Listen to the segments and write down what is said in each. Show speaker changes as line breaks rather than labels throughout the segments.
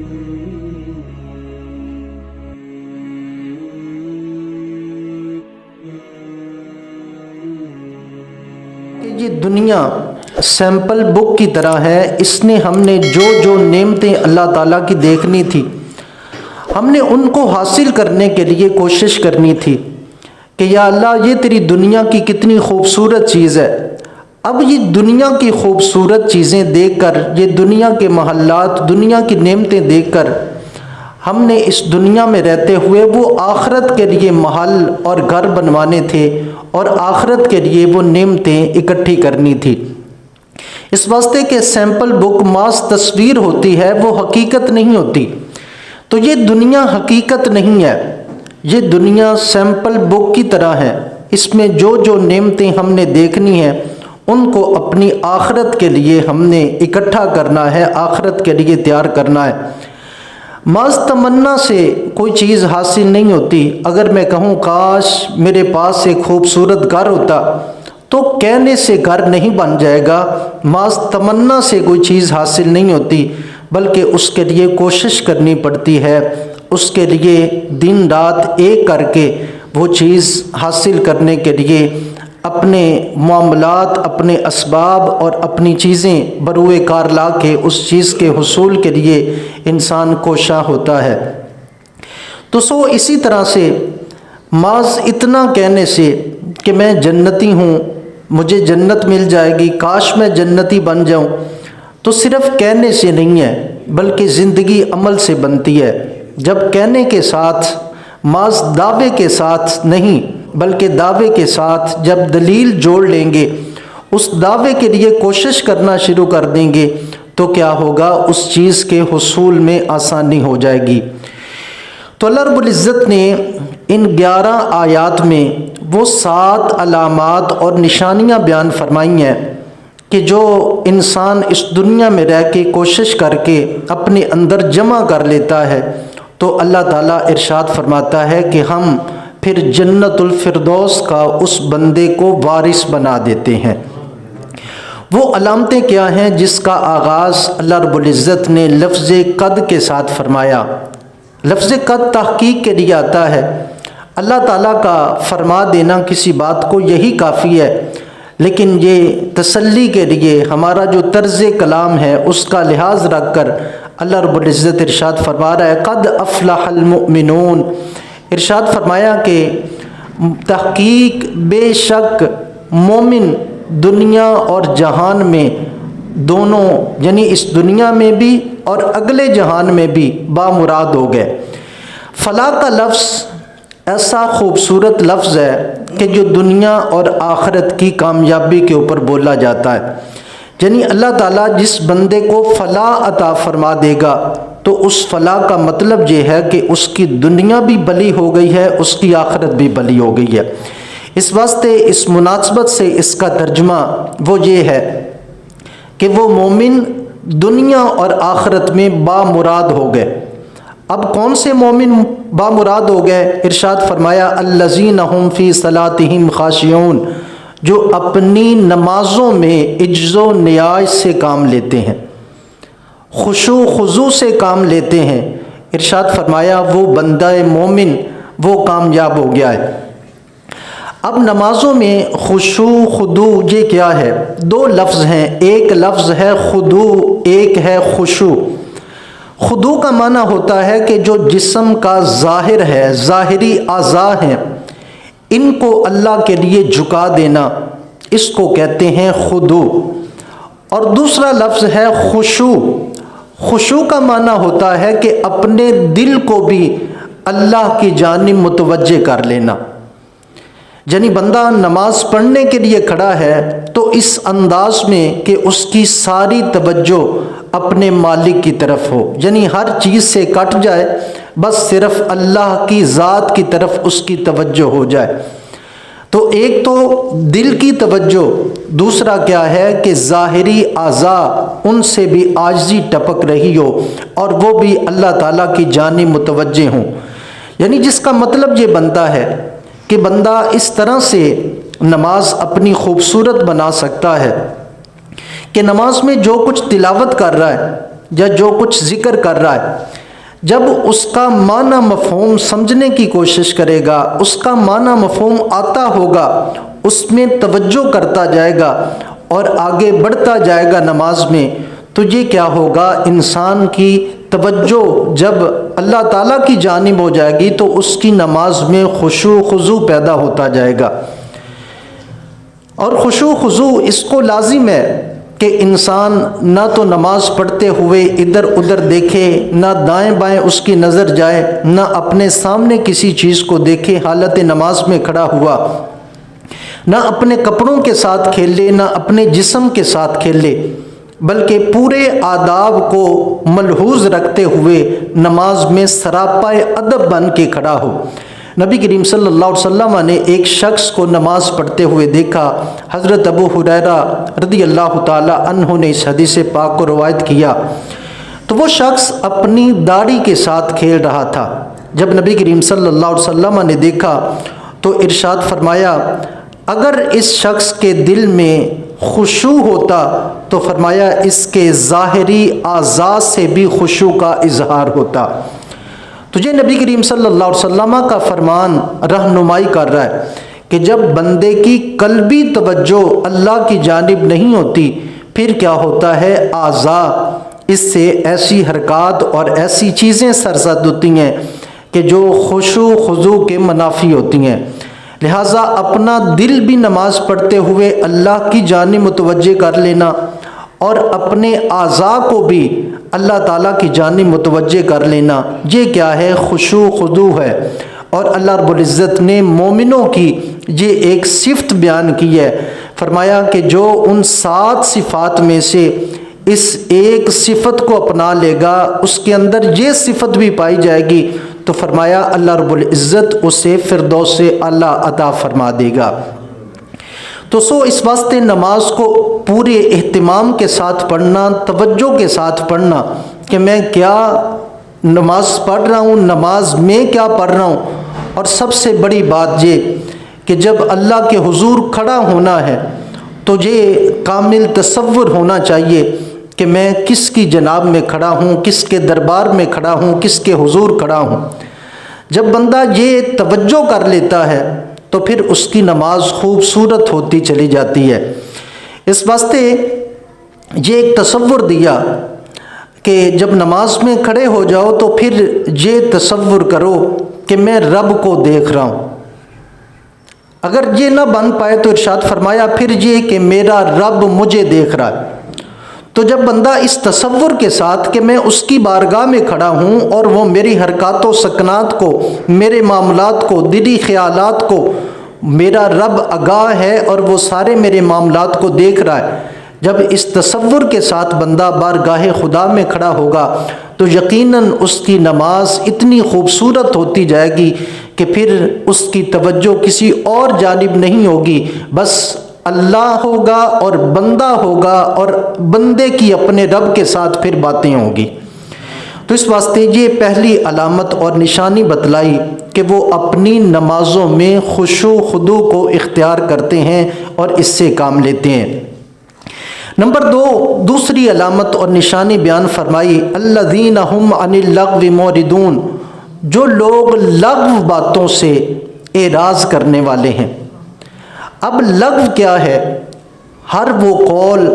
کہ یہ دنیا سیمپل بک کی طرح ہے، اس نے ہم نے جو نعمتیں اللہ تعالیٰ کی دیکھنی تھی، ہم نے ان کو حاصل کرنے کے لیے کوشش کرنی تھی کہ یا اللہ یہ تیری دنیا کی کتنی خوبصورت چیز ہے۔ اب یہ دنیا کی خوبصورت چیزیں دیکھ کر، یہ دنیا کے محلات، دنیا کی نعمتیں دیکھ کر ہم نے اس دنیا میں رہتے ہوئے وہ آخرت کے لیے محل اور گھر بنوانے تھے اور آخرت کے لیے وہ نعمتیں اکٹھی کرنی تھی۔ اس واسطے کہ سیمپل بک محض تصویر ہوتی ہے، وہ حقیقت نہیں ہوتی۔ تو یہ دنیا حقیقت نہیں ہے، یہ دنیا سیمپل بک کی طرح ہے۔ اس میں جو نعمتیں ہم نے دیکھنی ہیں ان کو اپنی آخرت کے لیے ہم نے اکٹھا کرنا ہے، آخرت کے لیے تیار کرنا ہے۔ محض تمنا سے کوئی چیز حاصل نہیں ہوتی۔ اگر میں کہوں کاش میرے پاس ایک خوبصورت گھر ہوتا، تو کہنے سے گھر نہیں بن جائے گا۔ محض تمنا سے کوئی چیز حاصل نہیں ہوتی، بلکہ اس کے لیے کوشش کرنی پڑتی ہے، اس کے لیے دن رات ایک کر کے وہ چیز حاصل کرنے کے لیے اپنے معاملات، اپنے اسباب اور اپنی چیزیں بروئے کار لا کے اس چیز کے حصول کے لیے انسان کوشاں ہوتا ہے۔ تو اسی طرح سے محض اتنا کہنے سے کہ میں جنتی ہوں، مجھے جنت مل جائے گی، کاش میں جنتی بن جاؤں، تو صرف کہنے سے نہیں ہے، بلکہ زندگی عمل سے بنتی ہے۔ جب کہنے کے ساتھ، محض دعوے کے ساتھ نہیں، بلکہ دعوے کے ساتھ جب دلیل جوڑ لیں گے، اس دعوے کے لیے کوشش کرنا شروع کر دیں گے، تو کیا ہوگا؟ اس چیز کے حصول میں آسانی ہو جائے گی۔ تو اللہ رب العزت نے ان 11 آیات میں وہ 7 علامات اور نشانیاں بیان فرمائی ہیں کہ جو انسان اس دنیا میں رہ کے کوشش کر کے اپنے اندر جمع کر لیتا ہے، تو اللہ تعالیٰ ارشاد فرماتا ہے کہ ہم پھر جنت الفردوس کا اس بندے کو وارث بنا دیتے ہیں۔ وہ علامتیں کیا ہیں جس کا آغاز اللہ رب العزت نے لفظ قد کے ساتھ فرمایا؟ لفظ قد تحقیق کے لیے آتا ہے۔ اللہ تعالیٰ کا فرما دینا کسی بات کو یہی کافی ہے، لیکن یہ تسلی کے لیے ہمارا جو طرز کلام ہے اس کا لحاظ رکھ کر اللہ رب العزت ارشاد فرما رہا ہے قد افلح المؤمنون۔ ارشاد فرمایا کہ تحقیق بے شک مومن دنیا اور جہان میں دونوں، یعنی اس دنیا میں بھی اور اگلے جہان میں بھی بامراد ہو گئے۔ فلاح کا لفظ ایسا خوبصورت لفظ ہے کہ جو دنیا اور آخرت کی کامیابی کے اوپر بولا جاتا ہے۔ یعنی اللہ تعالیٰ جس بندے کو فلاح عطا فرما دے گا تو اس فلاح کا مطلب یہ ہے کہ اس کی دنیا بھی بھلی ہو گئی ہے، اس کی آخرت بھی بھلی ہو گئی ہے۔ اس واسطے اس مناسبت سے اس کا ترجمہ وہ یہ ہے کہ وہ مومن دنیا اور آخرت میں بامراد ہو گئے۔ اب کون سے مومن بامراد ہو گئے؟ ارشاد فرمایا الذین ھم فی صلاتہم خاشعون، جو اپنی نمازوں میں عجز و نیاز سے کام لیتے ہیں، خشوع خضوع سے کام لیتے ہیں۔ ارشاد فرمایا وہ بندہ مومن وہ کامیاب ہو گیا ہے۔ اب نمازوں میں خشوع خضوع یہ کیا ہے؟ 2 لفظ ہیں، ایک لفظ ہے خضوع، ایک ہے خشوع۔ خضوع کا معنی ہوتا ہے کہ جو جسم کا ظاہر ہے، ظاہری اعضاء ہیں، ان کو اللہ کے لیے جھکا دینا، اس کو کہتے ہیں خضوع۔ اور دوسرا لفظ ہے خشوع۔ خشوع کا معنی ہوتا ہے کہ اپنے دل کو بھی اللہ کی جانب متوجہ کر لینا۔ یعنی بندہ نماز پڑھنے کے لیے کھڑا ہے تو اس انداز میں کہ اس کی ساری توجہ اپنے مالک کی طرف ہو، یعنی ہر چیز سے کٹ جائے، بس صرف اللہ کی ذات کی طرف اس کی توجہ ہو جائے۔ تو ایک تو دل کی توجہ، دوسرا کیا ہے کہ ظاہری اعضاء ان سے بھی عاجزی ٹپک رہی ہو اور وہ بھی اللہ تعالیٰ کی جانب متوجہ ہوں۔ یعنی جس کا مطلب یہ بنتا ہے کہ بندہ اس طرح سے نماز اپنی خوبصورت بنا سکتا ہے کہ نماز میں جو کچھ تلاوت کر رہا ہے یا جو کچھ ذکر کر رہا ہے، جب اس کا معنی مفہوم سمجھنے کی کوشش کرے گا، اس کا معنی مفہوم آتا ہوگا، اس میں توجہ کرتا جائے گا اور آگے بڑھتا جائے گا نماز میں، تو یہ کیا ہوگا، انسان کی توجہ جب اللہ تعالیٰ کی جانب ہو جائے گی تو اس کی نماز میں خشوع خضوع پیدا ہوتا جائے گا۔ اور خشوع خضوع اس کو لازم ہے کہ انسان نہ تو نماز پڑھتے ہوئے ادھر ادھر دیکھے، نہ دائیں بائیں اس کی نظر جائے، نہ اپنے سامنے کسی چیز کو دیکھے حالت نماز میں کھڑا ہوا، نہ اپنے کپڑوں کے ساتھ کھیلے، نہ اپنے جسم کے ساتھ کھیلے، بلکہ پورے آداب کو ملحوظ رکھتے ہوئے نماز میں سراپائے ادب بن کے کھڑا ہو۔ نبی کریم صلی اللہ علیہ وسلم نے ایک شخص کو نماز پڑھتے ہوئے دیکھا۔ حضرت ابو ہریرہ رضی اللہ تعالی عنہ نے اس حدیث پاک کو روایت کیا، تو وہ شخص اپنی داڑھی کے ساتھ کھیل رہا تھا۔ جب نبی کریم صلی اللہ علیہ وسلم نے دیکھا تو ارشاد فرمایا، اگر اس شخص کے دل میں خشوع ہوتا تو فرمایا اس کے ظاہری اعضاء سے بھی خشوع کا اظہار ہوتا۔ تجھے نبی کریم صلی اللہ علیہ وسلم کا فرمان رہنمائی کر رہا ہے کہ جب بندے کی قلبی توجہ اللہ کی جانب نہیں ہوتی پھر کیا ہوتا ہے، اعضاء اس سے ایسی حرکات اور ایسی چیزیں سرزد ہوتی ہیں کہ جو خشوع خضوع کے منافی ہوتی ہیں۔ لہٰذا اپنا دل بھی نماز پڑھتے ہوئے اللہ کی جانب متوجہ کر لینا اور اپنے اعضاء کو بھی اللہ تعالیٰ کی جانب متوجہ کر لینا، یہ کیا ہے، خشوع خضوع ہے۔ اور اللہ رب العزت نے مومنوں کی یہ ایک صفت بیان کی ہے، فرمایا کہ جو ان 7 صفات میں سے اس ایک صفت کو اپنا لے گا، اس کے اندر یہ صفت بھی پائی جائے گی، تو فرمایا اللہ رب العزت اسے فردوس اعلیٰ عطا فرما دے گا۔ تو اس واسطے نماز کو پورے اہتمام کے ساتھ پڑھنا، توجہ کے ساتھ پڑھنا کہ میں کیا نماز پڑھ رہا ہوں، نماز میں کیا پڑھ رہا ہوں، اور سب سے بڑی بات یہ کہ جب اللہ کے حضور کھڑا ہونا ہے تو یہ کامل تصور ہونا چاہیے کہ میں کس کی جناب میں کھڑا ہوں، کس کے دربار میں کھڑا ہوں، کس کے حضور کھڑا ہوں۔ جب بندہ یہ توجہ کر لیتا ہے تو پھر اس کی نماز خوبصورت ہوتی چلی جاتی ہے۔ اس واسطے یہ ایک تصور دیا کہ جب نماز میں کھڑے ہو جاؤ تو پھر یہ تصور کرو کہ میں رب کو دیکھ رہا ہوں۔ اگر یہ نہ بن پائے تو ارشاد فرمایا پھر یہ کہ میرا رب مجھے دیکھ رہا ہے۔ تو جب بندہ اس تصور کے ساتھ کہ میں اس کی بارگاہ میں کھڑا ہوں اور وہ میری حرکات و سکنات کو، میرے معاملات کو، دلی خیالات کو، میرا رب آگاہ ہے اور وہ سارے میرے معاملات کو دیکھ رہا ہے، جب اس تصور کے ساتھ بندہ بارگاہ خدا میں کھڑا ہوگا تو یقیناً اس کی نماز اتنی خوبصورت ہوتی جائے گی کہ پھر اس کی توجہ کسی اور جانب نہیں ہوگی، بس اللہ ہوگا اور بندہ ہوگا اور بندے کی اپنے رب کے ساتھ پھر باتیں ہوں گی۔ تو اس واسطے یہ پہلی علامت اور نشانی بتلائی کہ وہ اپنی نمازوں میں خشوع خضوع کو اختیار کرتے ہیں اور اس سے کام لیتے ہیں۔ نمبر 2، دوسری علامت اور نشانی بیان فرمائی، الذین هم عن اللغو معرضون، جو لوگ لغو باتوں سے اعراض کرنے والے ہیں۔ اب لغو کیا ہے؟ ہر وہ قول،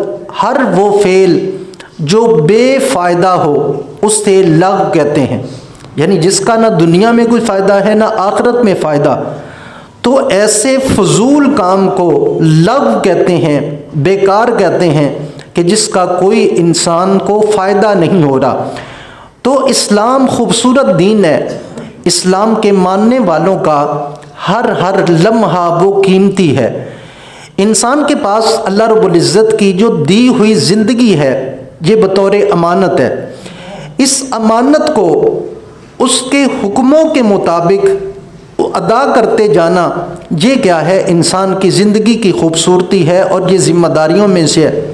ہر وہ فعل جو بے فائدہ ہو اسے لغو کہتے ہیں، یعنی جس کا نہ دنیا میں کوئی فائدہ ہے نہ آخرت میں فائدہ، تو ایسے فضول کام کو لغو کہتے ہیں، بیکار کہتے ہیں کہ جس کا کوئی انسان کو فائدہ نہیں ہو رہا۔ تو اسلام خوبصورت دین ہے، اسلام کے ماننے والوں کا ہر لمحہ وہ قیمتی ہے۔ انسان کے پاس اللہ رب العزت کی جو دی ہوئی زندگی ہے یہ بطور امانت ہے، اس امانت کو اس کے حکموں کے مطابق ادا کرتے جانا، یہ کیا ہے، انسان کی زندگی کی خوبصورتی ہے اور یہ ذمہ داریوں میں سے ہے۔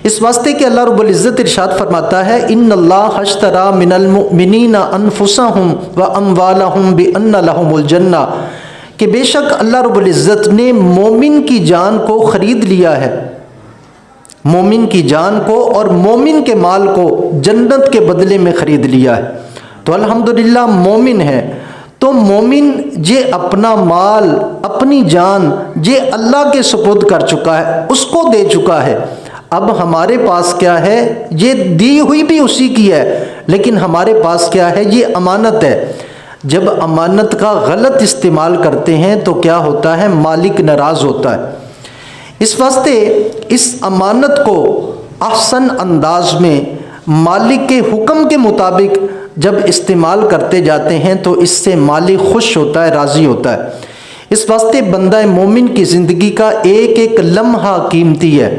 اس واسطے کہ اللہ رب العزت ارشاد فرماتا ہے، ان اللہ اشتری من المؤمنین انفسهم واموالهم بان لهم الجنہ، کہ بے شک اللہ رب العزت نے مومن کی جان کو خرید لیا ہے، مومن کی جان کو اور مومن کے مال کو جنت کے بدلے میں خرید لیا ہے۔ تو الحمدللہ مومن ہے، تو مومن یہ اپنا مال اپنی جان یہ اللہ کے سپرد کر چکا ہے، اس کو دے چکا ہے۔ اب ہمارے پاس کیا ہے؟ یہ دی ہوئی بھی اسی کی ہے، لیکن ہمارے پاس کیا ہے؟ یہ امانت ہے۔ جب امانت کا غلط استعمال کرتے ہیں تو کیا ہوتا ہے؟ مالک ناراض ہوتا ہے۔ اس واسطے اس امانت کو احسن انداز میں مالک کے حکم کے مطابق جب استعمال کرتے جاتے ہیں تو اس سے مالک خوش ہوتا ہے، راضی ہوتا ہے۔ اس واسطے بندہ مومن کی زندگی کا ایک ایک لمحہ قیمتی ہے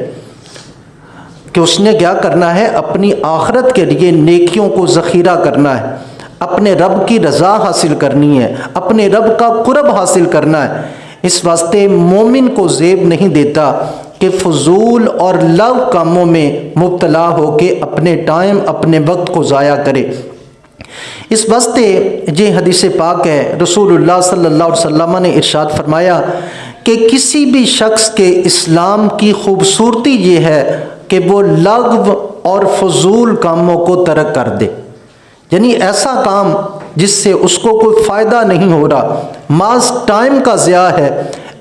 کہ اس نے کیا کرنا ہے؟ اپنی آخرت کے لیے نیکیوں کو ذخیرہ کرنا ہے، اپنے رب کی رضا حاصل کرنی ہے، اپنے رب کا قرب حاصل کرنا ہے۔ اس واسطے مومن کو زیب نہیں دیتا کہ فضول اور لغو کاموں میں مبتلا ہو کے اپنے ٹائم اپنے وقت کو ضائع کرے۔ اس واسطے یہ حدیث پاک ہے، رسول اللہ صلی اللہ علیہ وسلم نے ارشاد فرمایا کہ کسی بھی شخص کے اسلام کی خوبصورتی یہ ہے کہ وہ لغو اور فضول کاموں کو ترک کر دے، یعنی ایسا کام جس سے اس کو کوئی فائدہ نہیں ہو رہا، محض ٹائم کا ضیاع ہے،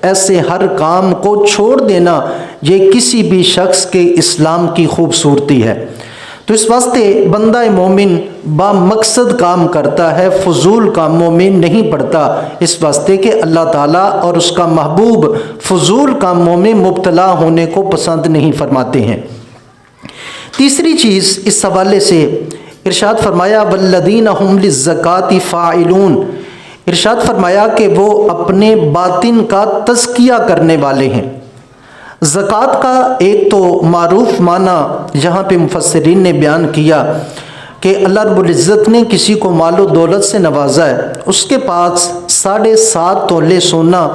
ایسے ہر کام کو چھوڑ دینا یہ کسی بھی شخص کے اسلام کی خوبصورتی ہے۔ تو اس واسطے بندہ مومن با مقصد کام کرتا ہے، فضول کاموں میں نہیں پڑتا، اس واسطے کہ اللہ تعالیٰ اور اس کا محبوب فضول کاموں میں مبتلا ہونے کو پسند نہیں فرماتے ہیں۔ تیسری چیز اس حوالے سے ارشاد فرمایا والذین هم للزکاۃ فاعلون، ارشاد فرمایا کہ وہ اپنے باطن کا تزکیہ کرنے والے ہیں۔ زکوٰۃ کا ایک تو معروف معنی یہاں پہ مفسرین نے بیان کیا کہ اللہ رب العزت نے کسی کو مال و دولت سے نوازا ہے، اس کے پاس 7.5 تولے سونا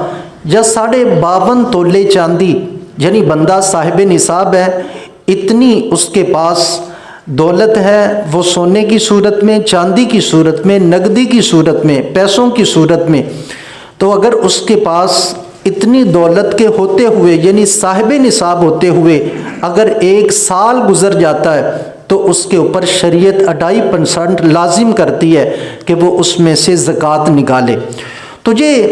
یا 52.5 تولے چاندی، یعنی بندہ صاحب نصاب ہے، اتنی اس کے پاس دولت ہے، وہ سونے کی صورت میں، چاندی کی صورت میں، نقدی کی صورت میں، پیسوں کی صورت میں۔ تو اگر اس کے پاس اتنی دولت کے ہوتے ہوئے، یعنی صاحب نصاب ہوتے ہوئے اگر 1 سال گزر جاتا ہے تو اس کے اوپر شریعت 2.5% لازم کرتی ہے کہ وہ اس میں سے زکوٰۃ نکالے۔ تو یہ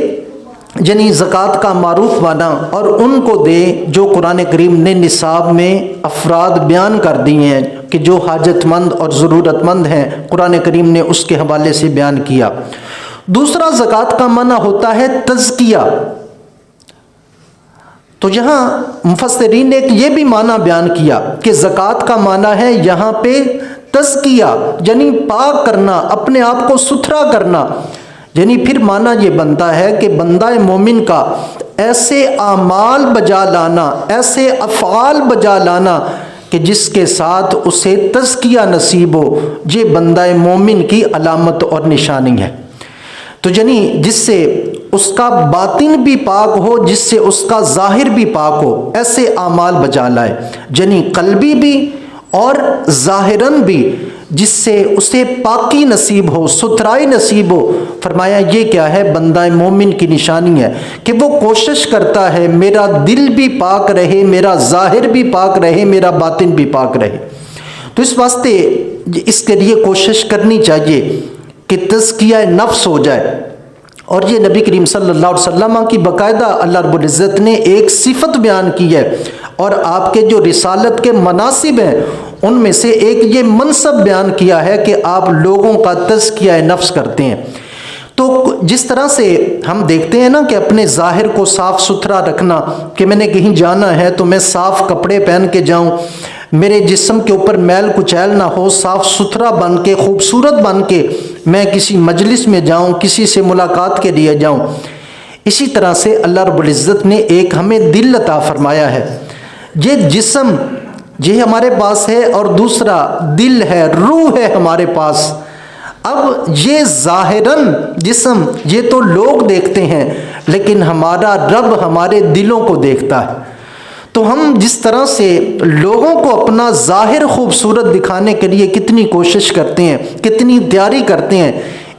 یعنی زکوٰۃ کا معروف معنی اور ان کو دے جو قرآن کریم نے نصاب میں افراد بیان کر دیے ہیں کہ جو حاجت مند اور ضرورت مند ہیں، قرآن کریم نے اس کے حوالے سے بیان کیا۔ دوسرا زکوٰۃ کا معنی ہوتا ہے تزکیہ۔ تو یہاں مفسرین نے یہ بھی معنی بیان کیا کہ زکوٰۃ کا معنی ہے یہاں پہ تزکیہ، یعنی پاک کرنا، اپنے آپ کو ستھرا کرنا، یعنی پھر معنی یہ بنتا ہے کہ بندہ مومن کا ایسے اعمال بجا لانا، ایسے افعال بجا لانا کہ جس کے ساتھ اسے تزکیہ نصیب ہو، یہ بندہ مومن کی علامت اور نشانی ہے۔ تو یعنی جس سے اس کا باطن بھی پاک ہو، جس سے اس کا ظاہر بھی پاک ہو، ایسے اعمال بجا لائے، یعنی قلبی بھی اور ظاہراً بھی، جس سے اسے پاکی نصیب ہو، ستھرائی نصیب ہو۔ فرمایا یہ کیا ہے؟ بندہ مومن کی نشانی ہے کہ وہ کوشش کرتا ہے میرا دل بھی پاک رہے، میرا ظاہر بھی پاک رہے، میرا باطن بھی پاک رہے۔ تو اس واسطے اس کے لیے کوشش کرنی چاہیے کہ تزکیہ نفس ہو جائے، اور یہ نبی کریم صلی اللہ علیہ وسلم کی باقاعدہ اللہ رب العزت نے ایک صفت بیان کی ہے، اور آپ کے جو رسالت کے مناصب ہیں ان میں سے ایک یہ منصب بیان کیا ہے کہ آپ لوگوں کا تزکیہ نفس کرتے ہیں۔ تو جس طرح سے ہم دیکھتے ہیں نا کہ اپنے ظاہر کو صاف ستھرا رکھنا، کہ میں نے کہیں جانا ہے تو میں صاف کپڑے پہن کے جاؤں، میرے جسم کے اوپر میل کچیل نہ ہو، صاف ستھرا بن کے، خوبصورت بن کے میں کسی مجلس میں جاؤں، کسی سے ملاقات کے لیے جاؤں۔ اسی طرح سے اللہ رب العزت نے ایک ہمیں دل عطا فرمایا ہے، یہ جسم یہ ہمارے پاس ہے، اور دوسرا دل ہے، روح ہے ہمارے پاس۔ اب یہ ظاہراً جسم یہ تو لوگ دیکھتے ہیں، لیکن ہمارا رب ہمارے دلوں کو دیکھتا ہے۔ تو ہم جس طرح سے لوگوں کو اپنا ظاہر خوبصورت دکھانے کے لیے کتنی کوشش کرتے ہیں، کتنی تیاری کرتے ہیں،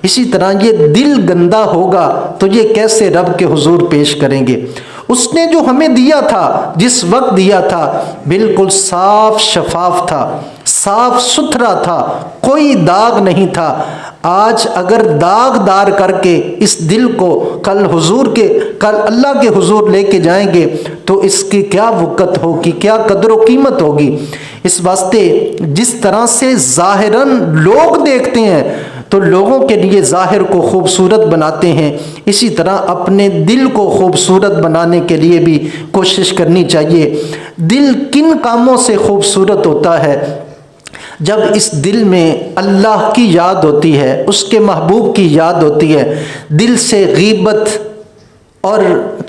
اسی طرح یہ دل گندا ہوگا تو یہ کیسے رب کے حضور پیش کریں گے۔ اس نے جو ہمیں دیا تھا، جس وقت دیا تھا، بالکل صاف شفاف تھا، صاف ستھرا تھا، کوئی داغ نہیں تھا۔ آج اگر داغ دار کر کے اس دل کو کل اللہ کے حضور لے کے جائیں گے تو اس کی کیا وقت ہوگی، کیا قدر و قیمت ہوگی۔ اس واسطے جس طرح سے ظاہراً لوگ دیکھتے ہیں تو لوگوں کے لیے ظاہر کو خوبصورت بناتے ہیں، اسی طرح اپنے دل کو خوبصورت بنانے کے لیے بھی کوشش کرنی چاہیے۔ دل کن کاموں سے خوبصورت ہوتا ہے؟ جب اس دل میں اللہ کی یاد ہوتی ہے، اس کے محبوب کی یاد ہوتی ہے، دل سے غیبت اور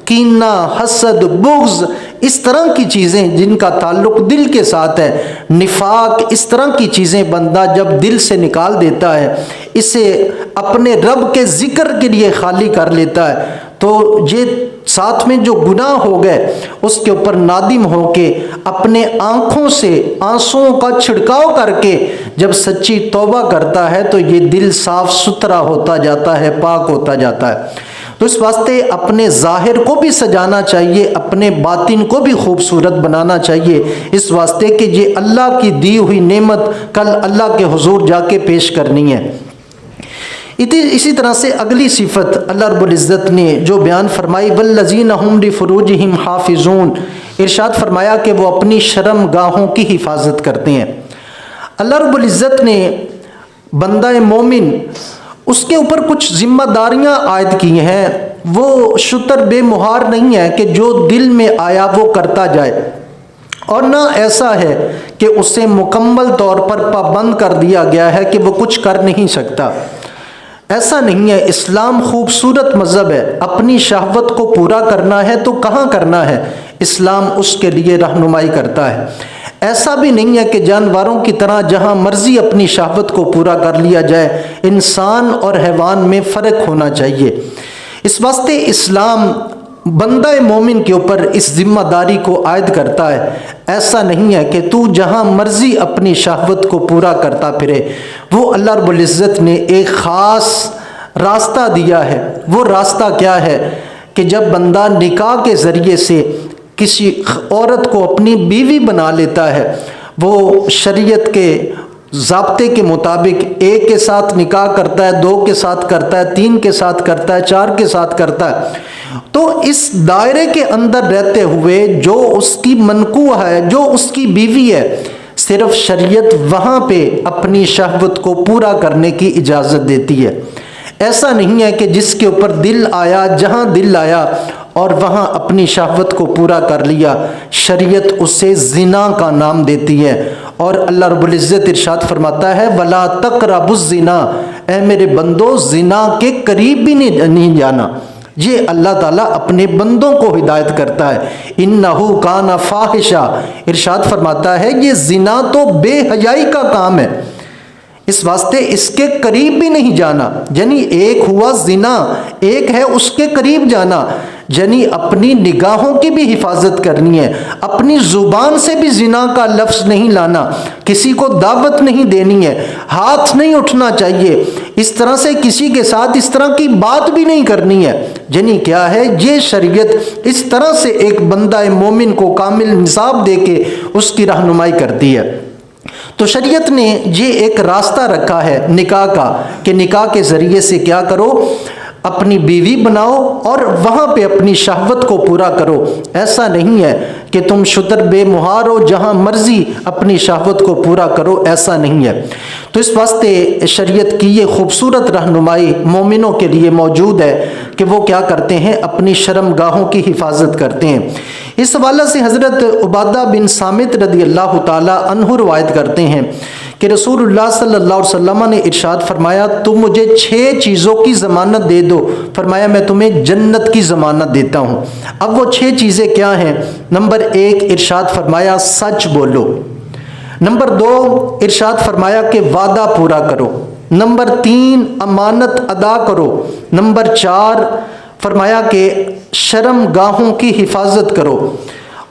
کینہ، حسد، بغض، اس طرح کی چیزیں جن کا تعلق دل کے ساتھ ہے، نفاق، اس طرح کی چیزیں بندہ جب دل سے نکال دیتا ہے، اسے اپنے رب کے ذکر کے لیے خالی کر لیتا ہے، تو یہ ساتھ میں جو گناہ ہو گئے اس کے اوپر نادم ہو کے اپنے آنکھوں سے آنسوؤں کا چھڑکاؤ کر کے جب سچی توبہ کرتا ہے تو یہ دل صاف ستھرا ہوتا جاتا ہے، پاک ہوتا جاتا ہے۔ تو اس واسطے اپنے ظاہر کو بھی سجانا چاہیے، اپنے باطن کو بھی خوبصورت بنانا چاہیے، اس واسطے کہ یہ اللہ کی دی ہوئی نعمت کل اللہ کے حضور جا کے پیش کرنی ہے۔ اسی طرح سے اگلی صفت اللہ رب العزت نے جو بیان فرمائی، والذین هم لفروجہم حافظون، ارشاد فرمایا کہ وہ اپنی شرم گاہوں کی حفاظت کرتے ہیں۔ اللہ رب العزت نے بندہ مومن اس کے اوپر کچھ ذمہ داریاں عائد کی ہیں، وہ شتر بے مہار نہیں ہے کہ جو دل میں آیا وہ کرتا جائے، اور نہ ایسا ہے کہ اسے مکمل طور پر پابند کر دیا گیا ہے کہ وہ کچھ کر نہیں سکتا۔ ایسا نہیں ہے، اسلام خوبصورت مذہب ہے، اپنی شہوت کو پورا کرنا ہے تو کہاں کرنا ہے، اسلام اس کے لیے رہنمائی کرتا ہے۔ ایسا بھی نہیں ہے کہ جانوروں کی طرح جہاں مرضی اپنی شہوت کو پورا کر لیا جائے، انسان اور حیوان میں فرق ہونا چاہیے۔ اس واسطے اسلام بندہ مومن کے اوپر اس ذمہ داری کو عائد کرتا ہے۔ ایسا نہیں ہے کہ تو جہاں مرضی اپنی شہوت کو پورا کرتا پھرے، وہ اللہ رب العزت نے ایک خاص راستہ دیا ہے۔ وہ راستہ کیا ہے کہ جب بندہ نکاح کے ذریعے سے کسی عورت کو اپنی بیوی بنا لیتا ہے، وہ شریعت کے ضابطے کے مطابق ایک کے ساتھ نکاح کرتا ہے، دو کے ساتھ کرتا ہے، تین کے ساتھ کرتا ہے، چار کے ساتھ کرتا ہے، تو اس دائرے کے اندر رہتے ہوئے جو اس کی منکوح ہے، جو اس کی بیوی ہے، صرف شریعت وہاں پہ اپنی شہوت کو پورا کرنے کی اجازت دیتی ہے۔ ایسا نہیں ہے کہ جس کے اوپر دل آیا، جہاں دل آیا اور وہاں اپنی شہوت کو پورا کر لیا، شریعت اسے زنا کا نام دیتی ہے۔ اور اللہ رب العزت ارشاد فرماتا ہے وَلَا تَقْرَبُوا الزِّنَا، اے میرے بندو زنا کے قریب بھی نہیں جانا۔ یہ اللہ تعالیٰ اپنے بندوں کو ہدایت کرتا ہے۔ اِنَّهُ كَانَ فَاحِشًا، ارشاد فرماتا ہے یہ زنا تو بے حیائی کا کام ہے، اس واسطے اس کے قریب بھی نہیں جانا۔ یعنی ایک ہوا زنا، ایک ہے اس کے قریب جانا، یعنی اپنی نگاہوں کی بھی حفاظت کرنی ہے، اپنی زبان سے بھی زنا کا لفظ نہیں لانا، کسی کو دعوت نہیں دینی ہے، ہاتھ نہیں اٹھنا چاہیے، اس طرح سے کسی کے ساتھ اس طرح کی بات بھی نہیں کرنی ہے۔ یعنی کیا ہے، یہ شریعت اس طرح سے ایک بندہ مومن کو کامل نصاب دے کے اس کی رہنمائی کرتی ہے۔ تو شریعت نے یہ ایک راستہ رکھا ہے نکاح کا کہ نکاح کے ذریعے سے کیا کرو، اپنی بیوی بناؤ اور وہاں پہ اپنی شہوت کو پورا کرو۔ ایسا نہیں ہے کہ تم شتر بے مہار ہو، جہاں مرضی اپنی شہوت کو پورا کرو، ایسا نہیں ہے۔ تو اس واسطے شریعت کی یہ خوبصورت رہنمائی مومنوں کے لیے موجود ہے کہ وہ کیا کرتے ہیں، اپنی شرم گاہوں کی حفاظت کرتے ہیں۔ اس حوالے سے حضرت عبادہ بن صامت رضی اللہ تعالی عنہ روایت کرتے ہیں کہ رسول اللہ صلی اللہ علیہ وسلم نے ارشاد فرمایا تم مجھے 6 چیزوں کی ضمانت دے دو، فرمایا میں تمہیں جنت کی ضمانت دیتا ہوں۔ اب وہ 6 چیزیں کیا ہیں؟ نمبر 1 ارشاد فرمایا سچ بولو، نمبر 2 ارشاد فرمایا کہ وعدہ پورا کرو، نمبر 3 امانت ادا کرو، نمبر 4 فرمایا کہ شرم گاہوں کی حفاظت کرو،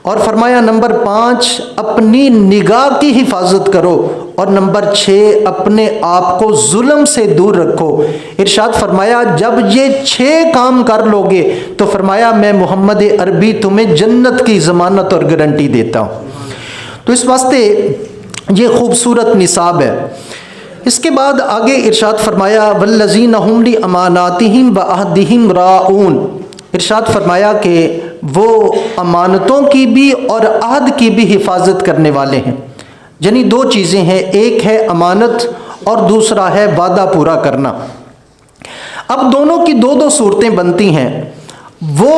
اور فرمایا نمبر 5 اپنی نگاہ کی حفاظت کرو، اور نمبر 6 اپنے آپ کو ظلم سے دور رکھو۔ ارشاد فرمایا جب یہ 6 کام کر لو گے تو فرمایا میں محمد عربی تمہیں جنت کی ضمانت اور گارنٹی دیتا ہوں۔ تو اس واسطے یہ خوبصورت نصاب ہے۔ اس کے بعد آگے ارشاد فرمایا والذین هم لاماناتہم وعہدہم راعون، ارشاد فرمایا کہ وہ امانتوں کی بھی اور عہد کی بھی حفاظت کرنے والے ہیں۔ یعنی 2 چیزیں ہیں، ایک ہے امانت اور دوسرا ہے وعدہ پورا کرنا۔ اب دونوں کی 2 صورتیں بنتی ہیں۔ وہ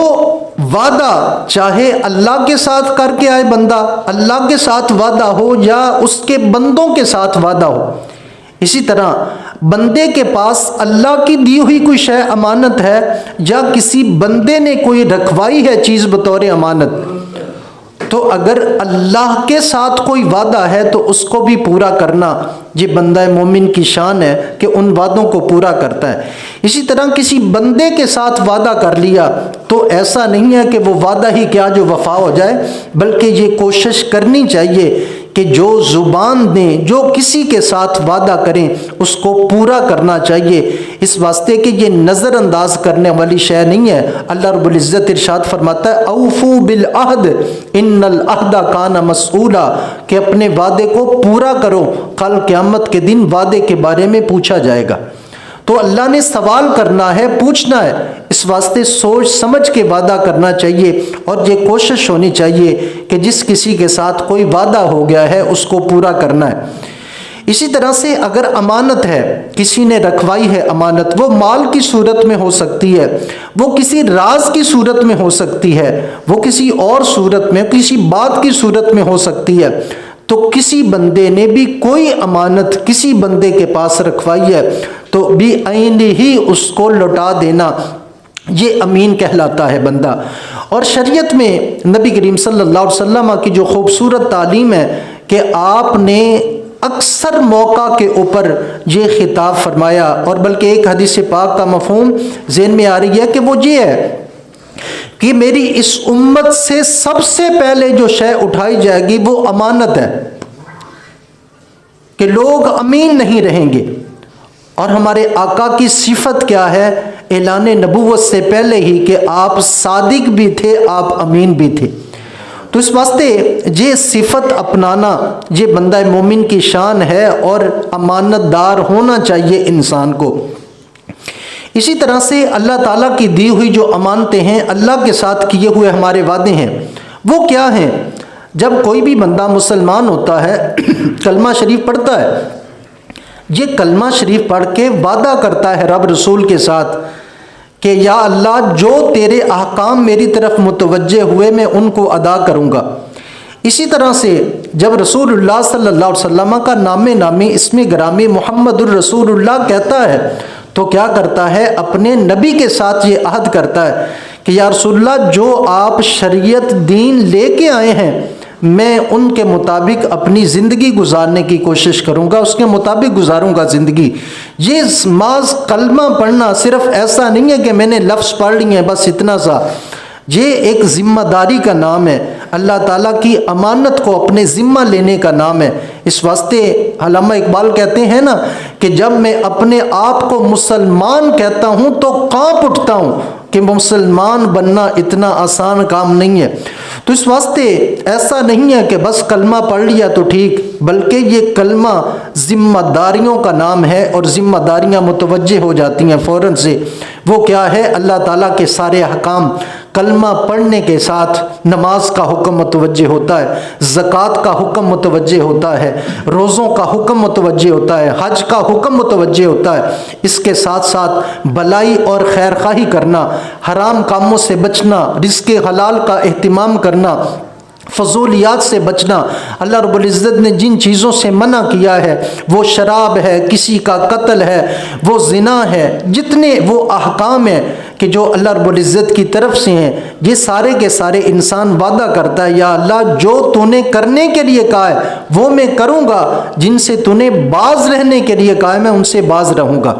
وعدہ چاہے اللہ کے ساتھ کر کے آئے بندہ، اللہ کے ساتھ وعدہ ہو یا اس کے بندوں کے ساتھ وعدہ ہو، اسی طرح بندے کے پاس اللہ کی دی ہوئی کوئی شے امانت ہے یا کسی بندے نے کوئی رکھوائی ہے چیز بطور امانت، تو اگر اللہ کے ساتھ کوئی وعدہ ہے تو اس کو بھی پورا کرنا یہ بندہ مومن کی شان ہے کہ ان وعدوں کو پورا کرتا ہے۔ اسی طرح کسی بندے کے ساتھ وعدہ کر لیا تو ایسا نہیں ہے کہ وہ وعدہ ہی کیا جو وفا ہو جائے، بلکہ یہ کوشش کرنی چاہیے کہ جو زبان دیں، جو کسی کے ساتھ وعدہ کریں اس کو پورا کرنا چاہیے، اس واسطے کہ یہ نظر انداز کرنے والی شے نہیں ہے۔ اللہ رب العزت ارشاد فرماتا ہے اوفو بالعہد ان العہد کان مسئولا، کہ اپنے وعدے کو پورا کرو، کل قیامت کے دن وعدے کے بارے میں پوچھا جائے گا۔ تو اللہ نے سوال کرنا ہے، پوچھنا ہے، اس واسطے سوچ سمجھ کے وعدہ کرنا چاہیے اور یہ کوشش ہونی چاہیے کہ جس کسی کے ساتھ کوئی وعدہ ہو گیا ہے اس کو پورا کرنا ہے۔ اسی طرح سے اگر امانت ہے، کسی نے رکھوائی ہے امانت، وہ مال کی صورت میں ہو سکتی ہے، وہ کسی راز کی صورت میں ہو سکتی ہے، وہ کسی اور صورت میں، کسی بات کی صورت میں ہو سکتی ہے، تو کسی بندے نے بھی کوئی امانت کسی بندے کے پاس رکھوائی ہے تو بھی عین ہی اس کو لوٹا دینا، یہ امین کہلاتا ہے بندہ۔ اور شریعت میں نبی کریم صلی اللہ علیہ وسلم کی جو خوبصورت تعلیم ہے کہ آپ نے اکثر موقع کے اوپر یہ خطاب فرمایا، اور بلکہ ایک حدیث پاک کا مفہوم ذہن میں آ رہی ہے کہ وہ یہ ہے کہ میری اس امت سے سب سے پہلے جو شے اٹھائی جائے گی وہ امانت ہے، کہ لوگ امین نہیں رہیں گے۔ اور ہمارے آقا کی صفت کیا ہے اعلان نبوت سے پہلے ہی کہ آپ صادق بھی تھے، آپ امین بھی تھے۔ تو اس واسطے یہ صفت اپنانا یہ بندہ مومن کی شان ہے اور امانت دار ہونا چاہیے انسان کو۔ اسی طرح سے اللہ تعالیٰ کی دی ہوئی جو امانتیں ہیں، اللہ کے ساتھ کیے ہوئے ہمارے وعدے ہیں، وہ کیا ہیں؟ جب کوئی بھی بندہ مسلمان ہوتا ہے، کلمہ شریف پڑھتا ہے، یہ کلمہ شریف پڑھ کے وعدہ کرتا ہے رب رسول کے ساتھ کہ یا اللہ جو تیرے احکام میری طرف متوجہ ہوئے میں ان کو ادا کروں گا۔ اسی طرح سے جب رسول اللہ صلی اللہ علیہ وسلم کا نام نامی اسم گرامی محمد الرسول اللہ کہتا ہے تو کیا کرتا ہے؟ اپنے نبی کے ساتھ یہ عہد کرتا ہے کہ یا رسول اللہ جو آپ شریعت دین لے کے آئے ہیں میں ان کے مطابق اپنی زندگی گزارنے کی کوشش کروں گا، اس کے مطابق گزاروں گا زندگی۔ یہ محض کلمہ پڑھنا صرف ایسا نہیں ہے کہ میں نے لفظ پڑھ لیے ہیں بس اتنا سا، یہ ایک ذمہ داری کا نام ہے، اللہ تعالیٰ کی امانت کو اپنے ذمہ لینے کا نام ہے۔ اس واسطے علامہ اقبال کہتے ہیں نا کہ جب میں اپنے آپ کو مسلمان کہتا ہوں تو کانپ اٹھتا ہوں کہ مسلمان بننا اتنا آسان کام نہیں ہے۔ تو اس واسطے ایسا نہیں ہے کہ بس کلمہ پڑھ لیا تو ٹھیک، بلکہ یہ کلمہ ذمہ داریوں کا نام ہے اور ذمہ داریاں متوجہ ہو جاتی ہیں فوراً سے۔ وہ کیا ہے؟ اللہ تعالیٰ کے سارے احکام کلمہ پڑھنے کے ساتھ نماز کا حکم متوجہ ہوتا ہے، زکوٰۃ کا حکم متوجہ ہوتا ہے، روزوں کا حکم متوجہ ہوتا ہے، حج کا حکم متوجہ ہوتا ہے۔ اس کے ساتھ ساتھ بلائی اور خیر خواہی کرنا، حرام کاموں سے بچنا، رزق حلال کا اہتمام کرنا، فضولیات سے بچنا۔ اللہ رب العزت نے جن چیزوں سے منع کیا ہے، وہ شراب ہے، کسی کا قتل ہے، وہ زنا ہے، جتنے وہ احکام ہیں کہ جو اللہ رب العزت کی طرف سے ہیں، یہ سارے کے سارے انسان وعدہ کرتا ہے یا اللہ جو تو نے کرنے کے لیے کہا ہے وہ میں کروں گا، جن سے تو نے باز رہنے کے لیے کہا ہے میں ان سے باز رہوں گا۔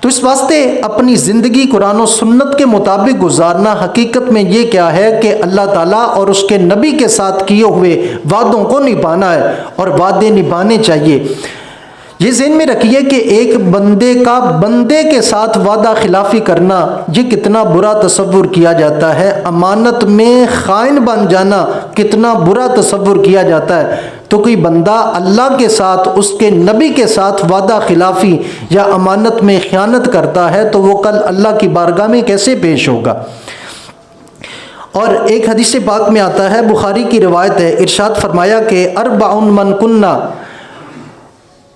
تو اس واسطے اپنی زندگی قرآن و سنت کے مطابق گزارنا حقیقت میں یہ کیا ہے کہ اللہ تعالیٰ اور اس کے نبی کے ساتھ کیے ہوئے وعدوں کو نبھانا ہے، اور وعدے نبھانے چاہیے۔ یہ ذہن میں رکھیے کہ ایک بندے کے ساتھ وعدہ خلافی کرنا یہ کتنا برا تصور کیا جاتا ہے، امانت میں خائن بن جانا کتنا برا تصور کیا جاتا ہے۔ تو کوئی بندہ اللہ کے ساتھ، اس کے نبی کے ساتھ وعدہ خلافی یا امانت میں خیانت کرتا ہے تو وہ کل اللہ کی بارگاہ میں کیسے پیش ہوگا؟ اور ایک حدیث پاک میں آتا ہے، بخاری کی روایت ہے، ارشاد فرمایا کہ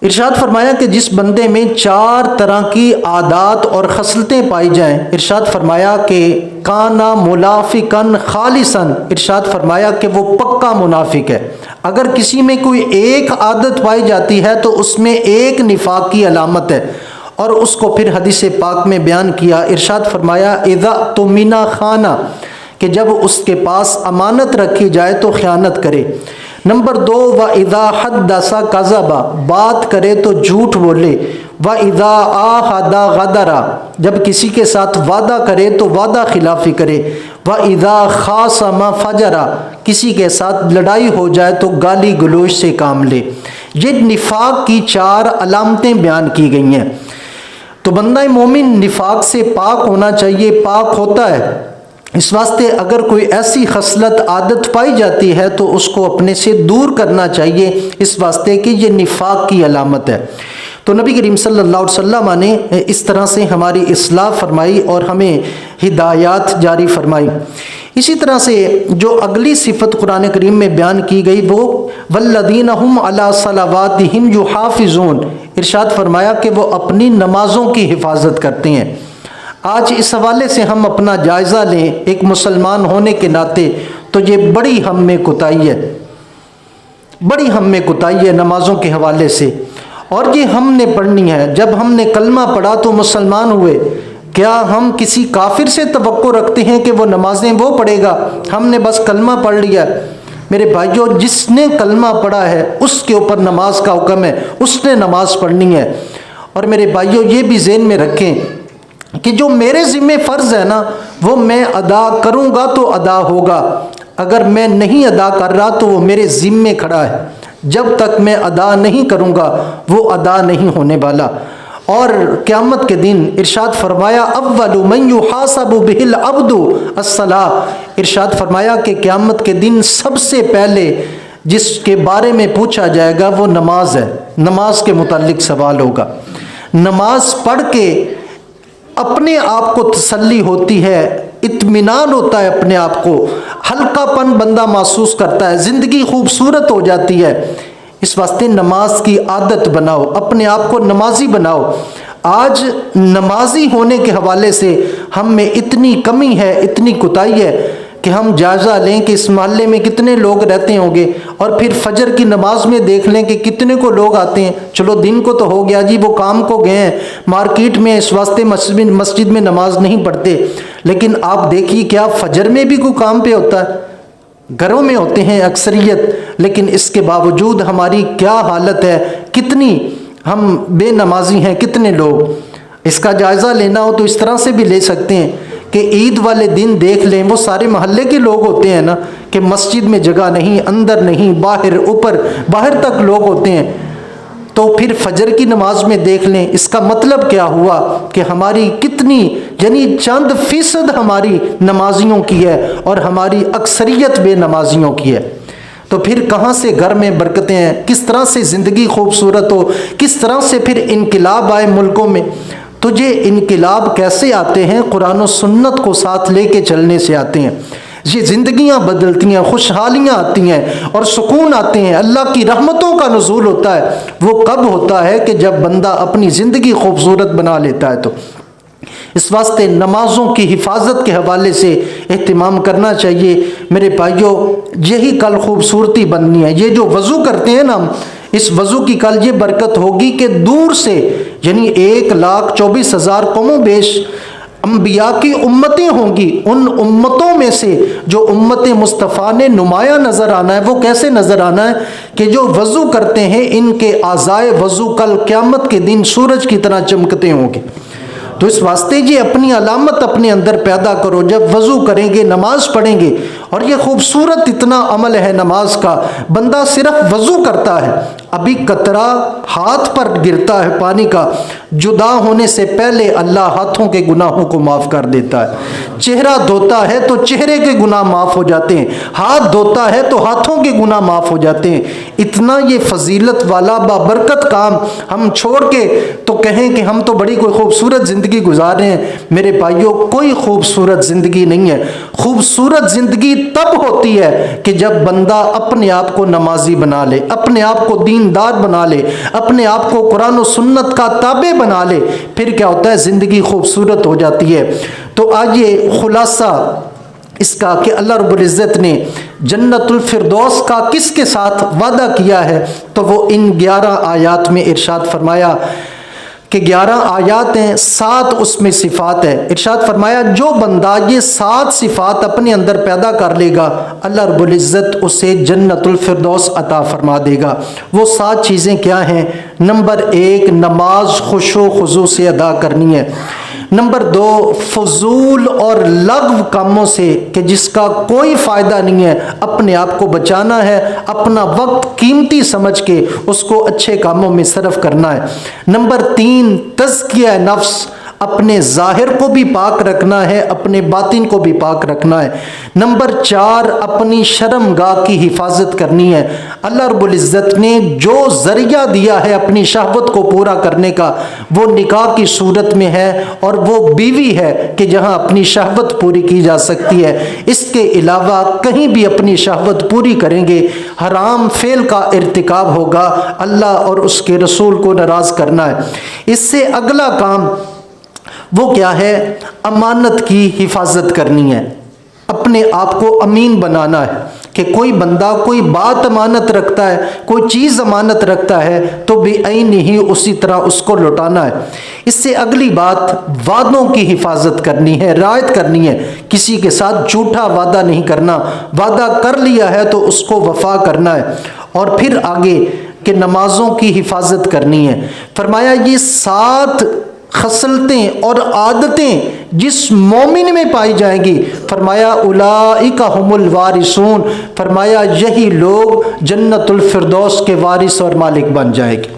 ارشاد فرمایا کہ جس بندے میں 4 طرح کی عادات اور خصلتیں پائی جائیں، ارشاد فرمایا کہ کانا منافقن خالصن، ارشاد فرمایا کہ وہ پکا منافق ہے۔ اگر کسی میں کوئی ایک عادت پائی جاتی ہے تو اس میں ایک نفاق کی علامت ہے، اور اس کو پھر حدیث پاک میں بیان کیا، ارشاد فرمایا اذا تمنا خانہ، کہ جب اس کے پاس امانت رکھی جائے تو خیانت کرے۔ نمبر 2 وَإِذَا حَدَّثَ كَذَبَ، بات کرے تو جھوٹ بولے۔ وَإِذَا عَاهَدَ غَدَرَ، جب کسی کے ساتھ وعدہ کرے تو وعدہ خلافی کرے۔ وَإِذَا خَاصَمَ فَجَرَ، کسی کے ساتھ لڑائی ہو جائے تو گالی گلوچ سے کام لے۔ یہ نفاق کی 4 علامتیں بیان کی گئی ہیں۔ تو بندہ مومن نفاق سے پاک ہونا چاہیے، پاک ہوتا ہے۔ اس واسطے اگر کوئی ایسی خصلت عادت پائی جاتی ہے تو اس کو اپنے سے دور کرنا چاہیے، اس واسطے کہ یہ نفاق کی علامت ہے۔ تو نبی کریم صلی اللہ علیہ وسلم نے اس طرح سے ہماری اصلاح فرمائی اور ہمیں ہدایات جاری فرمائی۔ اسی طرح سے جو اگلی صفت قرآن کریم میں بیان کی گئی وہ والذین هم علی صلواتہم یحافظون، ارشاد فرمایا کہ وہ اپنی نمازوں کی حفاظت کرتے ہیں۔ آج اس حوالے سے ہم اپنا جائزہ لیں، ایک مسلمان ہونے کے ناطے، تو یہ بڑی ہم میں کوتاہی ہے، بڑی ہم میں کوتاہی ہے نمازوں کے حوالے سے، اور یہ ہم نے پڑھنی ہے۔ جب ہم نے کلمہ پڑھا تو مسلمان ہوئے، کیا ہم کسی کافر سے توقع رکھتے ہیں کہ وہ نمازیں وہ پڑھے گا؟ ہم نے بس کلمہ پڑھ لیا۔ میرے بھائیو، جس نے کلمہ پڑھا ہے اس کے اوپر نماز کا حکم ہے، اس نے نماز پڑھنی ہے۔ اور میرے بھائیو یہ بھی ذہن میں رکھیں کہ جو میرے ذمہ فرض ہے نا وہ میں ادا کروں گا تو ادا ہوگا، اگر میں نہیں ادا کر رہا تو وہ میرے ذمہ کھڑا ہے، جب تک میں ادا نہیں کروں گا وہ ادا نہیں ہونے والا۔ اور قیامت کے دن ارشاد فرمایا اول من یحاسب بہ العبد الصلاۃ، ارشاد فرمایا کہ قیامت کے دن سب سے پہلے جس کے بارے میں پوچھا جائے گا وہ نماز ہے، نماز کے متعلق سوال ہوگا۔ نماز پڑھ کے اپنے آپ کو تسلی ہوتی ہے، اطمینان ہوتا ہے، اپنے آپ کو ہلکا پن بندہ محسوس کرتا ہے، زندگی خوبصورت ہو جاتی ہے۔ اس واسطے نماز کی عادت بناؤ، اپنے آپ کو نمازی بناؤ۔ آج نمازی ہونے کے حوالے سے ہم میں اتنی کمی ہے، اتنی کوتاہی ہے کہ ہم جائزہ لیں کہ اس محلے میں کتنے لوگ رہتے ہوں گے، اور پھر فجر کی نماز میں دیکھ لیں کہ کتنے کو لوگ آتے ہیں۔ چلو دن کو تو ہو گیا جی، وہ کام کو گئے ہیں مارکیٹ میں، اس واسطے مسجد میں نماز نہیں پڑھتے، لیکن آپ دیکھیے کیا فجر میں بھی کوئی کام پہ ہوتا ہے؟ گھروں میں ہوتے ہیں اکثریت، لیکن اس کے باوجود ہماری کیا حالت ہے، کتنی ہم بے نمازی ہیں، کتنے لوگ۔ اس کا جائزہ لینا ہو تو اس طرح سے بھی لے سکتے ہیں کہ عید والے دن دیکھ لیں، وہ سارے محلے کے لوگ ہوتے ہیں نا، کہ مسجد میں جگہ نہیں، اندر نہیں، باہر اوپر باہر تک لوگ ہوتے ہیں، تو پھر فجر کی نماز میں دیکھ لیں۔ اس کا مطلب کیا ہوا کہ ہماری کتنی، یعنی چند فیصد ہماری نمازیوں کی ہے اور ہماری اکثریت بے نمازیوں کی ہے۔ تو پھر کہاں سے گھر میں برکتیں ہیں، کس طرح سے زندگی خوبصورت ہو، کس طرح سے پھر انقلاب آئے ملکوں میں۔ تو یہ انقلاب کیسے آتے ہیں؟ قرآن و سنت کو ساتھ لے کے چلنے سے آتے ہیں۔ یہ زندگیاں بدلتی ہیں، خوشحالیاں آتی ہیں اور سکون آتے ہیں، اللہ کی رحمتوں کا نزول ہوتا ہے۔ وہ کب ہوتا ہے؟ کہ جب بندہ اپنی زندگی خوبصورت بنا لیتا ہے۔ تو اس واسطے نمازوں کی حفاظت کے حوالے سے اہتمام کرنا چاہیے میرے بھائیوں، یہی کل خوبصورتی بننی ہے۔ یہ جو وضو کرتے ہیں نا ہم، اس وضو کی کل یہ برکت ہوگی کہ دور سے، یعنی 1,24,000 کم و بیش انبیاء کی امتیں ہوں گی، ان امتوں میں سے جو امت مصطفیٰ نے نمایاں نظر آنا ہے۔ وہ کیسے نظر آنا ہے؟ کہ جو وضو کرتے ہیں ان کے اعضائے وضو کل قیامت کے دن سورج کی طرح چمکتے ہوں گے، تو اس واسطے یہ اپنی علامت اپنے اندر پیدا کرو، جب وضو کریں گے نماز پڑھیں گے، اور یہ خوبصورت اتنا عمل ہے نماز کا، بندہ صرف وضو کرتا ہے، ابھی قطرہ ہاتھ پر گرتا ہے پانی کا، جدا ہونے سے پہلے اللہ ہاتھوں کے گناہوں کو معاف کر دیتا ہے۔ چہرہ دھوتا ہے تو چہرے کے گناہ معاف ہو جاتے ہیں، ہاتھ دھوتا ہے تو ہاتھوں کے گناہ معاف ہو جاتے ہیں۔ اتنا یہ فضیلت والا بابرکت کام ہم چھوڑ کے تو کہیں کہ ہم تو بڑی کوئی خوبصورت زندگی گزار رہے ہیں۔ میرے بھائیوں، کوئی خوبصورت زندگی نہیں ہے۔ خوبصورت زندگی تب ہوتی ہے کہ جب بندہ اپنے آپ کو نمازی بنا لے، اپنے آپ کو دیندار بنا لے، اپنے آپ کو قرآن و سنت کا تابع بنا لے، پھر کیا ہوتا ہے، زندگی خوبصورت ہو جاتی ہے۔ تو آئیے خلاصہ اس کا کہ اللہ رب العزت نے جنت الفردوس کا کس کے ساتھ وعدہ کیا ہے، تو وہ ان 11 آیات میں ارشاد فرمایا کہ 11 آیات ہیں، 7 اس میں صفات ہے۔ ارشاد فرمایا جو بندہ یہ 7 صفات اپنے اندر پیدا کر لے گا، اللہ رب العزت اسے جنت الفردوس عطا فرما دے گا۔ وہ 7 چیزیں کیا ہیں؟ نمبر 1، نماز خشوع و خضوع سے ادا کرنی ہے۔ نمبر 2، فضول اور لغو کاموں سے کہ جس کا کوئی فائدہ نہیں ہے، اپنے آپ کو بچانا ہے، اپنا وقت قیمتی سمجھ کے اس کو اچھے کاموں میں صرف کرنا ہے۔ نمبر 3، تزکیہ نفس، اپنے ظاہر کو بھی پاک رکھنا ہے، اپنے باطن کو بھی پاک رکھنا ہے۔ نمبر 4، اپنی شرمگاہ کی حفاظت کرنی ہے۔ اللہ رب العزت نے جو ذریعہ دیا ہے اپنی شہوت کو پورا کرنے کا، وہ نکاح کی صورت میں ہے، اور وہ بیوی ہے کہ جہاں اپنی شہوت پوری کی جا سکتی ہے۔ اس کے علاوہ کہیں بھی اپنی شہوت پوری کریں گے، حرام فعل کا ارتکاب ہوگا، اللہ اور اس کے رسول کو ناراض کرنا ہے۔ اس سے اگلا کام وہ کیا ہے؟ امانت کی حفاظت کرنی ہے، اپنے آپ کو امین بنانا ہے کہ کوئی بندہ کوئی بات امانت رکھتا ہے، کوئی چیز امانت رکھتا ہے تو بے عین ہی اسی طرح اس کو لوٹانا ہے۔ اس سے اگلی بات وعدوں کی حفاظت کرنی ہے، رعایت کرنی ہے، کسی کے ساتھ جھوٹا وعدہ نہیں کرنا، وعدہ کر لیا ہے تو اس کو وفا کرنا ہے۔ اور پھر آگے کہ نمازوں کی حفاظت کرنی ہے۔ فرمایا یہ 7 خصلتیں اور عادتیں جس مومن میں پائی جائیں گی، فرمایا اولئک هم الوارثون، فرمایا یہی لوگ جنت الفردوس کے وارث اور مالک بن جائے گی۔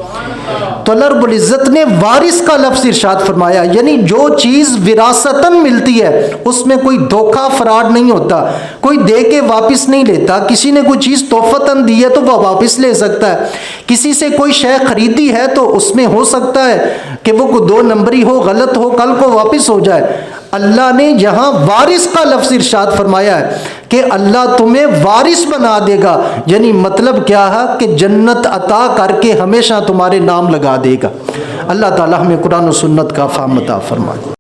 تو اللہ رب العزت نے وارث کا لفظ ارشاد فرمایا، یعنی جو چیز وراثتاً ملتی ہے اس میں کوئی دھوکہ فراڈ نہیں ہوتا، کوئی دے کے واپس نہیں لیتا۔ کسی نے کوئی چیز تحفتاً دی ہے تو وہ واپس لے سکتا ہے، کسی سے کوئی شے خریدی ہے تو اس میں ہو سکتا ہے کہ وہ کوئی 2 نمبری ہو، غلط ہو، کل کو واپس ہو جائے۔ اللہ نے یہاں وارث کا لفظ ارشاد فرمایا ہے کہ اللہ تمہیں وارث بنا دے گا، یعنی مطلب کیا ہے کہ جنت عطا کر کے ہمیشہ تمہارے نام لگا دے گا۔ اللہ تعالیٰ ہمیں قرآن و سنت کا فہم عطا فرمائے۔